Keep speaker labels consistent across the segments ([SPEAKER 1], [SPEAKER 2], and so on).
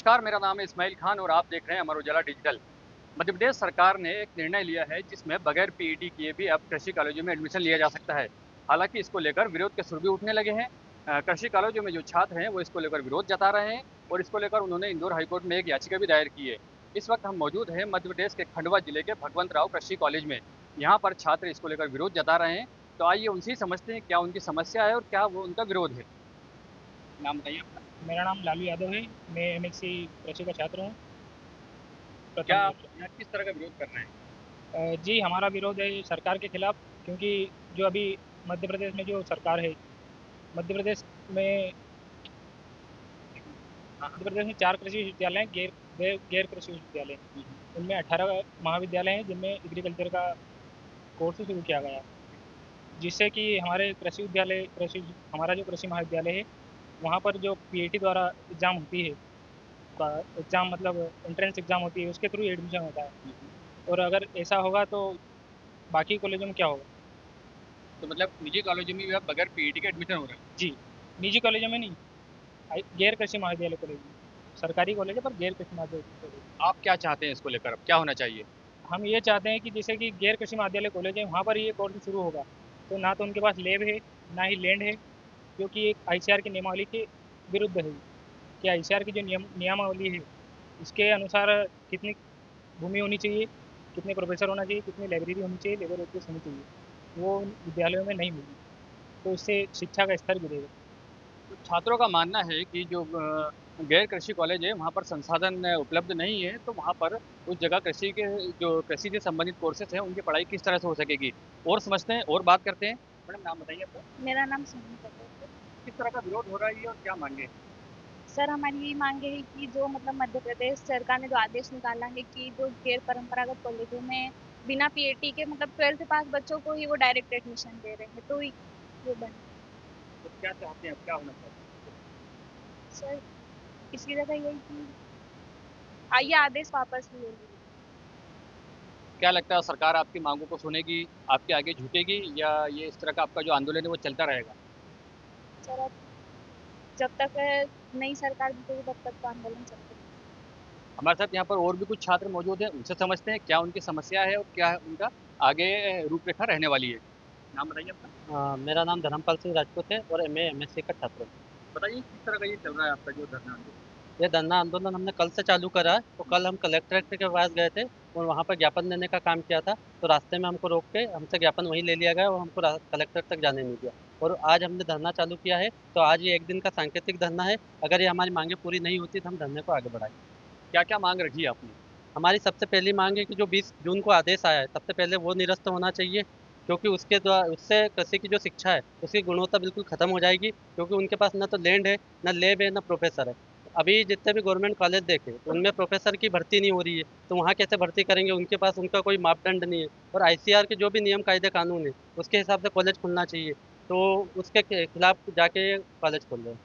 [SPEAKER 1] नमस्कार, मेरा नाम है इस्माइल खान और आप देख रहे हैं अमर उजाला डिजिटल। मध्य प्रदेश सरकार ने एक निर्णय लिया है जिसमें बगैर पीईटी किए भी अब कृषि कॉलेजों में एडमिशन लिया जा सकता है। हालांकि इसको लेकर विरोध के सुर भी उठने लगे हैं। कृषि कॉलेजों में जो छात्र हैं वो इसको लेकर विरोध जता रहे हैं और इसको लेकर उन्होंने इंदौर हाईकोर्ट में एक याचिका भी दायर की है। इस वक्त हम मौजूद हैं मध्य प्रदेश के खंडवा जिले के भगवंत राव कृषि कॉलेज में। यहाँ पर छात्र इसको लेकर विरोध जता रहे हैं। तो आइए उनसे समझते हैं क्या उनकी समस्या है और क्या वो उनका विरोध है। नाम बताइए अपना।
[SPEAKER 2] मेरा नाम लालू यादव है। मैं एमएससी कृषि का छात्र हूँ,
[SPEAKER 1] क्या
[SPEAKER 2] प्रथम
[SPEAKER 1] आप
[SPEAKER 2] वर्ष।
[SPEAKER 1] यहाँ किस तरह का विरोध कर रहे हैं?
[SPEAKER 2] जी, हमारा विरोध है सरकार के खिलाफ, क्योंकि जो अभी मध्य प्रदेश में जो सरकार है, मध्य प्रदेश में
[SPEAKER 1] हाँ, हाँ।
[SPEAKER 2] मध्य प्रदेश में 4 कृषि विश्वविद्यालय हैं, गैर कृषि विश्वविद्यालय। उनमें 18 महाविद्यालय हैं जिनमें एग्रीकल्चर का कोर्स शुरू किया गया है, जिससे कि हमारा जो कृषि महाविद्यालय है, वहाँ पर जो पीएटी द्वारा एग्ज़ाम होती है, एग्ज़ाम मतलब एंट्रेंस एग्ज़ाम होती है, उसके थ्रू एडमिशन होता है। और अगर ऐसा होगा तो बाकी कॉलेजों में क्या होगा?
[SPEAKER 1] तो मतलब निजी कॉलेजों में भी अब बगैर पीईटी के एडमिशन हो रहा है।
[SPEAKER 2] जी, निजी कॉलेजों में नहीं, गैर कृषि महाविद्यालय कॉलेज में। सरकारी कॉलेज है पर गैर कृषि महाविद्यालय कॉलेज।
[SPEAKER 1] आप क्या चाहते हैं इसको लेकर? अब क्या होना चाहिए?
[SPEAKER 2] हम ये चाहते हैं कि जैसे कि गैर कृषि महाविद्यालय कॉलेज है, वहाँ पर ये कोर्स शुरू होगा, तो ना तो उनके पास लैब है, ना ही लैंड है, जो कि एक आईसीआर की नियमावली के विरुद्ध है। कि आईसीआर की जो नियमावली है, इसके अनुसार कितनी भूमि होनी चाहिए, कितने प्रोफेसर होना चाहिए, कितनी लाइब्रेरी होनी चाहिए, लेबर ऑफिस होनी चाहिए, वो उन विद्यालयों में नहीं मिली। तो इससे शिक्षा का स्तर गिरेगा।
[SPEAKER 1] तो छात्रों का मानना है कि जो गैर कृषि कॉलेज है वहाँ पर संसाधन उपलब्ध नहीं है, तो वहाँ पर उस जगह कृषि के जो कृषि से संबंधित कोर्सेज हैं उनकी पढ़ाई किस तरह से हो सकेगी। और समझते हैं और बात करते हैं। मैडम नाम बताइए आपका।
[SPEAKER 3] मेरा नाम सोनू कपूर है।
[SPEAKER 1] किस तरह का विरोध हो रहा है ये और क्या मांगे?
[SPEAKER 3] सर, हमारी यही मांग है कि जो मतलब मध्य प्रदेश सरकार ने जो आदेश निकाला है कि जो गैर परंपरागत कॉलेजों में बिना पीएटी के मतलब 12th पास बच्चों को ही वो डायरेक्ट एडमिशन दे रहे हैं, तो वो बने।
[SPEAKER 1] तो क्या चाहते हैं, अब क्या होना चाहिए?
[SPEAKER 3] सर, इसकी जगह यही कि आइए आदेश वापस ले लीजिए।
[SPEAKER 1] क्या लगता है सरकार आपकी मांगों को सुनेगी, आपके आगे झुकेगी, या ये इस तरह का आपका जो आंदोलन है वो चलता रहेगा?
[SPEAKER 3] सर, अब जब तक नई सरकार दिखेगी तब तक तो आंदोलन चलते रहेगा।
[SPEAKER 1] हमारे साथ यहाँ पर और भी कुछ छात्र मौजूद हैं, उनसे समझते हैं क्या उनकी समस्या है और क्या उनका आगे रूपरेखा रहने वाली है। नाम बताइए अपना।
[SPEAKER 4] मेरा नाम धर्मपाल सिंह राजपूत है और मैं एमएससी का छात्र हूँ।
[SPEAKER 1] बताइए किस तरह का ये चल रहा है आपका जो धरना आंदोलन?
[SPEAKER 4] ये धरना आंदोलन हमने कल से चालू करा है। तो कल हम कलेक्ट्रेट के पास गए थे और वहाँ पर ज्ञापन देने का काम किया था। तो रास्ते में हमको रोक के हमसे ज्ञापन वहीं ले लिया गया और हमको कलेक्ट्रेट तक जाने नहीं दिया। और आज हमने धरना चालू किया है। तो आज ये एक दिन का सांकेतिक धरना है। अगर ये हमारी मांगे पूरी नहीं होती तो हम धरने को आगे बढ़ाएंगे।
[SPEAKER 1] क्या क्या मांग रखी है आपने?
[SPEAKER 4] हमारी सबसे पहली मांग है कि जो 20 जून को आदेश आया है सबसे पहले वो निरस्त होना चाहिए। क्योंकि उसके द्वारा उससे कृषि की जो शिक्षा है उसकी गुणवत्ता बिल्कुल खत्म हो जाएगी, क्योंकि उनके पास ना तो लैंड है, ना लैब है, ना प्रोफेसर है। अभी जितने भी गवर्नमेंट कॉलेज देखे तो उनमें प्रोफेसर की भर्ती नहीं हो रही है, तो वहाँ कैसे भर्ती करेंगे? उनके पास उनका कोई मापदंड नहीं है। और आईसीआर के जो भी नियम कायदे कानून है उसके हिसाब से कॉलेज खुलना चाहिए। तो उसके खिलाफ जाके कॉलेज खोल रहे हैं।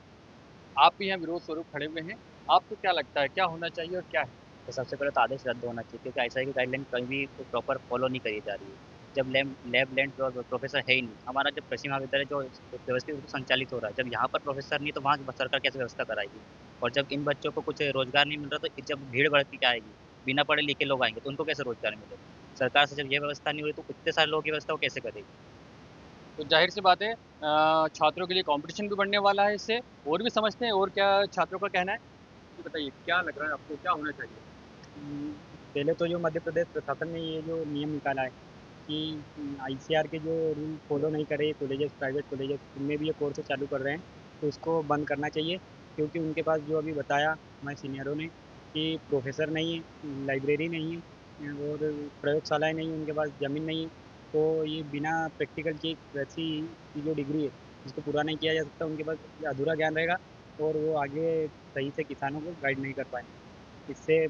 [SPEAKER 1] आप भी यहाँ विरोध स्वरूप खड़े हुए हैं। आपको क्या लगता है क्या होना चाहिए और क्या है?
[SPEAKER 5] तो सबसे पहले तो आदेश रद्द होना चाहिए, क्योंकि आईसीआई की गाइडलाइन कहीं भी प्रॉपर फॉलो नहीं करी जा रही है। जब लैब लैंड प्रोफेसर है ही नहीं, हमारा जब कृषि महाविद्यालय जो व्यवस्थित रूप से संचालित हो रहा है, जब यहाँ पर प्रोफेसर नहीं तो वहाँ सरकार कैसे व्यवस्था कराएगी? और जब इन बच्चों को कुछ रोजगार नहीं मिल रहा, तो जब भीड़ बढ़ती क्या आएगी? बिना पढ़े लिखे लोग आएंगे तो उनको कैसे रोजगार मिलेगा? सरकार से जब ये व्यवस्था नहीं हो रही तो इतने सारे लोगों की व्यवस्था वो कैसे करेगी?
[SPEAKER 1] तो जाहिर सी बात है छात्रों के लिए कंपटीशन भी बढ़ने वाला है इससे। और भी समझते हैं और क्या छात्रों का कहना है। तो बताइए क्या लग रहा है आपको, क्या होना चाहिए?
[SPEAKER 2] उम, पहले तो जो मध्य प्रदेश प्रशासन ने ये जो नियम निकाला है कि आईसीआर के जो रूल फॉलो नहीं कर रहे कॉलेजेस, प्राइवेट कॉलेजेस, उनमें भी ये कोर्स चालू कर रहे हैं, तो उसको बंद करना चाहिए। क्योंकि उनके पास जो अभी बताया हमारे सीनियरों ने कि प्रोफेसर नहीं है, लाइब्रेरी नहीं है और प्रयोगशालाएँ नहीं हैं, उनके पास ज़मीन नहीं है। तो ये बिना प्रैक्टिकल की कृषि की जो डिग्री है, इसको पूरा नहीं किया जा सकता। उनके पास अधूरा ज्ञान रहेगा और वो आगे सही से किसानों को गाइड नहीं कर पाएँगे। इससे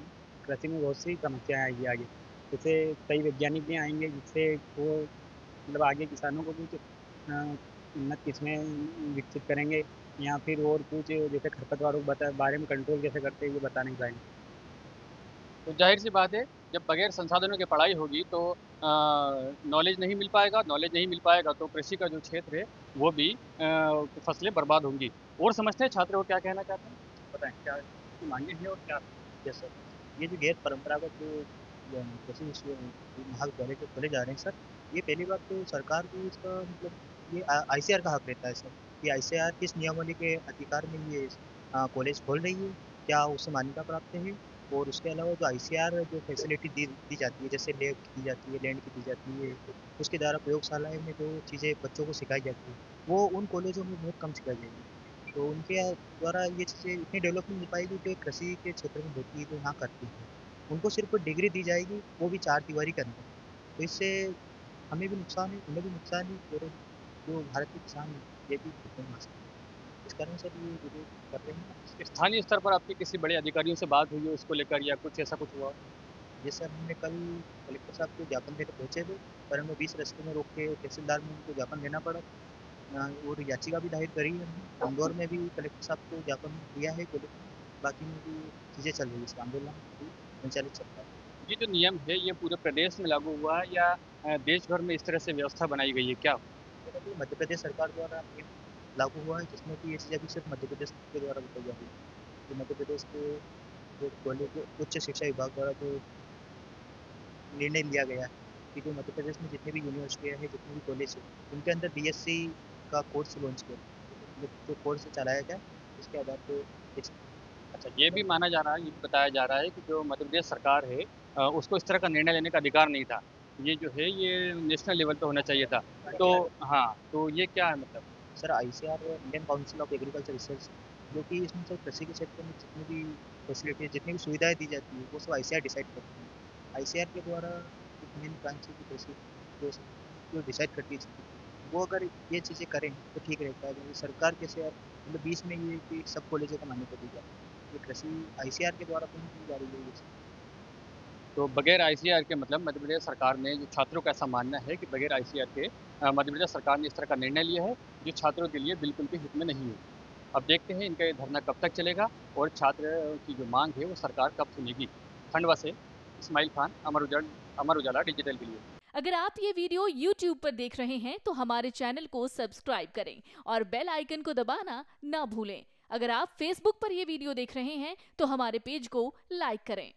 [SPEAKER 2] कृषि में बहुत सी समस्याएँ आएगी आगे। जैसे कई वैज्ञानिक भी आएँगे जिससे वो मतलब आगे किसानों को कुछ उन्नत किस्में विकसित करेंगे, या फिर और कुछ जैसे खरपतवारों के बारे में कंट्रोल कैसे करते हैं ये बता नहीं पाएँगे।
[SPEAKER 1] तो जाहिर सी बात है जब बगैर संसाधनों की पढ़ाई होगी तो नॉलेज नहीं मिल पाएगा, नॉलेज नहीं मिल पाएगा तो कृषि का जो क्षेत्र है वो भी फसलें बर्बाद होंगी। और समझते हैं छात्र वो क्या कहना चाहते हैं, बताएं क्या है? आपकी मांगे हैं और क्या?
[SPEAKER 5] यस सर, ये जो गैर परंपरागत जो कृषि महाविद्यालय जो खोले जा रहे हैं सर, ये पहली बात तो सरकार को इसका मतलब ये आईसीआर का हक रहता है सर, कि आईसीआर किस नियमावली के अधिकार में ये कॉलेज खोल रही है, क्या उसे मान्यता प्राप्त है? और उसके अलावा जो आईसीआर जो फैसिलिटी दी जाती है, जैसे लैब की दी जाती है, लैंड की दी जाती है, उसके द्वारा प्रयोगशालाएँ में जो चीज़ें बच्चों को सिखाई जाती है, वो उन कॉलेजों में बहुत कम सिखाई जाएगी। तो उनके द्वारा ये चीज़ें इतनी डेवलप नहीं हो पाएगी जो कृषि के क्षेत्र में होती है, जो यहाँ करती है। उनको सिर्फ़ डिग्री दी जाएगी, वो भी चार दीवारी के अंदर। तो इससे हमें भी नुकसान है, उन्हें भी नुकसान है और जो भारत के किसान हैं, ये भी भुगतने में आ सकते हैं। इस कारण से ये विरोध कर रहे हैं।
[SPEAKER 1] स्थानीय स्तर पर आपके किसी बड़े अधिकारियों से बात हुई हो इसको लेकर या कुछ ऐसा कुछ हुआ?
[SPEAKER 5] जैसे हमने कल कलेक्टर साहब को ज्ञापन देने पहुँचे थे, पर हमें बीच रास्ते में रोक के तहसीलदार में उनको ज्ञापन देना पड़ा। और याचिका भी दायर करी है हमने। इंदौर में भी कलेक्टर साहब को ज्ञापन दिया है बाकी में भी चीज़ें चल रही है, इसका आंदोलन अभी संचालित चल रहा है।
[SPEAKER 1] ये जो नियम है ये पूरे प्रदेश में लागू हुआ है या देश भर में इस तरह से व्यवस्था बनाई गई है क्या?
[SPEAKER 5] तो अभी मध्य प्रदेश सरकार द्वारा नियम लागू हुआ है, जिसमें कि ये चीज़ अभी सिर्फ मध्य प्रदेश के द्वारा बताई जा रही है। तो मध्य प्रदेश के जो कॉलेज उच्च शिक्षा विभाग द्वारा जो निर्णय लिया गया है कि जो मध्य प्रदेश में जितनी भी यूनिवर्सिटियाँ हैं, जितने भी कॉलेज हैं, उनके अंदर बीएससी का कोर्स लॉन्च किया, जो कोर्स चलाया जाए, उसके आधार पे इस
[SPEAKER 1] अच्छा, ये भी माना जा रहा है, ये भी बताया जा रहा है कि जो मध्य प्रदेश सरकार है उसको इस तरह का निर्णय लेने का अधिकार नहीं था। ये जो है ये नेशनल लेवल पे होना चाहिए था। तो हाँ, तो ये क्या है मतलब?
[SPEAKER 5] Sir ICR Indian council of agriculture research, जो कि इसमें सर कृषि के क्षेत्र में जितनी भी फैसिलिटी जितनी भी सुविधाएं दी जाती है वो सब आईसीआर डिसाइड करती है। आईसीआर के द्वारा एक मेन ब्रांच है कि कृषि जो जो डिसाइड करती है चीज़ें, वो अगर ये चीज़ें करें तो ठीक रहता है। क्योंकि सरकार कैसे यार मतलब बीच में ये कि सब कॉलेजों को मान्यता दी जाती है, ये कृषि आईसीआर के द्वारा तो नहीं दी जा रही है ये चीज़।
[SPEAKER 1] तो बगैर आईसीआर के मतलब मध्य प्रदेश सरकार ने जो छात्रों का ऐसा मानना है कि बगैर आईसीआर के मध्य प्रदेश सरकार ने इस तरह का निर्णय लिया है जो छात्रों के लिए बिल्कुल भी हित में नहीं है। अब देखते हैं इनका ये धरना कब तक चलेगा और छात्र की जो मांग है वो सरकार कब सुनेगी। खंडवा से इस्माइल खान, अमर उजाला डिजिटल के लिए।
[SPEAKER 6] अगर आप ये वीडियो YouTube पर देख रहे हैं तो हमारे चैनल को सब्सक्राइब करें और बेल आइकन को दबाना ना भूलें। अगर आप Facebook पर ये वीडियो देख रहे हैं तो हमारे पेज को लाइक करें।